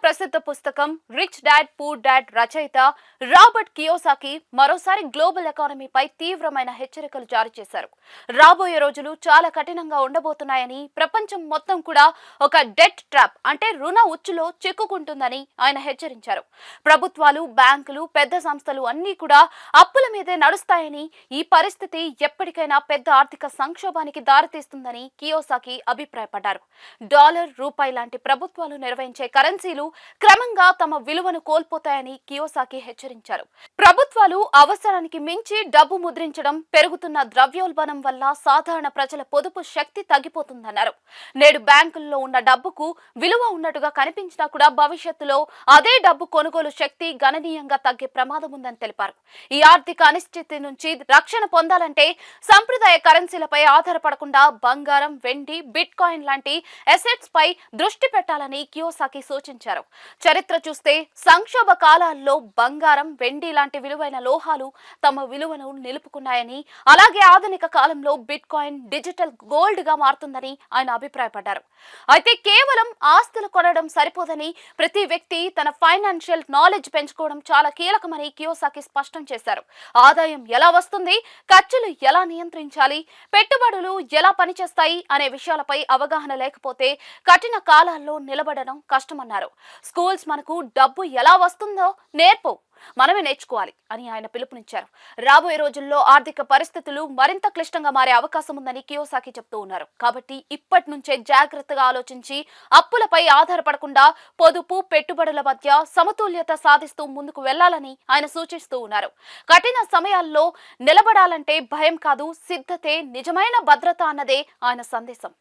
ప్రసిద్ధ పుస్తకం rich dad poor dad రచయిత రాబర్ట్ కియోసాకి మరోసారి గ్లోబల్ ఎకానమీపై తీవ్రమైన హెచ్చరికలు జారీ చేశారు. రాబోయే రోజులు చాలా కఠినంగా ఉండబోతున్నాయని, ప్రపంచం మొత్తం కూడా ఒక డెట్ ట్రాప్ అంటే రుణ ఉచ్చులో చిక్కుకుంటుందని ఆయన హెచ్చరించారు. ప్రభుత్వాలు, బ్యాంకులు, పెద్ద సంస్థలు అన్నీ కూడా అప్పుల మీదే నడుస్తాయని, ఈ పరిస్థితి ఎప్పటికైనా పెద్ద ఆర్థిక సంక్షోభానికి దారితీస్తుందని కియోసాకి అభిప్రాయపడ్డారు. డాలర్, రూపాయి లాంటి ప్రభుత్వాలు నిర్వహించే కరెన్సీలు క్రమంగా తమ విలువను కోల్పోతాయని కియోసాకి హెచ్చరించారు. ప్రభుత్వాలు అవసరానికి మించి డబ్బు ముద్రించడం, పెరుగుతున్న ద్రవ్యోల్బణం వల్ల సాధారణ ప్రజల పొదుపు శక్తి తగ్గిపోతుందన్నారు. నేడు బ్యాంకుల్లో ఉన్న డబ్బుకు విలువ ఉన్నట్టుగా కనిపించినా కూడా భవిష్యత్తులో అదే డబ్బు కొనుగోలు శక్తి గణనీయంగా తగ్గే ప్రమాదం ఉందని తెలిపారు. ఈ ఆర్థిక అనిశ్చితి నుంచి రక్షణ పొందాలంటే సంప్రదాయ కరెన్సీలపై ఆధారపడకుండా బంగారం, వెండి, బిట్ కాయిన్ లాంటి అసెట్స్ పై దృష్టి పెట్టాలని కియోసాకి సూచించారు. చరిత్ర చూస్తే సంక్షోభ కాలాల్లో బంగారం, వెండి లాంటి విలువైన లోహాలు తమ విలువను నిలుపుకున్నాయని, అలాగే ఆధునిక కాలంలో బిట్ కాయిన్ డిజిటల్ గోల్డ్ గా మారుతుందని ఆయన అభిప్రాయపడ్డారు. అయితే కేవలం ఆస్తులు కొనడం సరిపోదని, ప్రతి వ్యక్తి తన ఫైనాన్షియల్ నాలెడ్జ్ పెంచుకోవడం చాలా కీలకమని కియోసాకి స్పష్టం చేశారు. ఆదాయం ఎలా వస్తుంది, ఖర్చులు ఎలా నియంత్రించాలి, పెట్టుబడులు ఎలా పనిచేస్తాయి అనే విషయాలపై అవగాహన లేకపోతే కఠిన కాలాల్లో నిలబడడం కష్టమన్నారు. స్కూల్స్ మనకు డబ్బు ఎలా వస్తుందో నేర్పవు, మనమే నేర్చుకోవాలి అని ఆయన పిలుపునిచ్చారు. రాబోయే రోజుల్లో ఆర్థిక పరిస్థితులు మరింత క్లిష్టంగా మారే అవకాశం ఉందని కియోసాకి చెప్తూ ఉన్నారు. కాబట్టి ఇప్పటి నుంచే జాగ్రత్తగా ఆలోచించి అప్పులపై ఆధారపడకుండా పొదుపు, పెట్టుబడుల మధ్య సమతుల్యత సాధిస్తూ ముందుకు వెళ్లాలని ఆయన సూచిస్తూ ఉన్నారు. కఠిన సమయాల్లో నిలబడాలంటే భయం కాదు, సిద్ధతే నిజమైన భద్రత అన్నదే ఆయన సందేశం.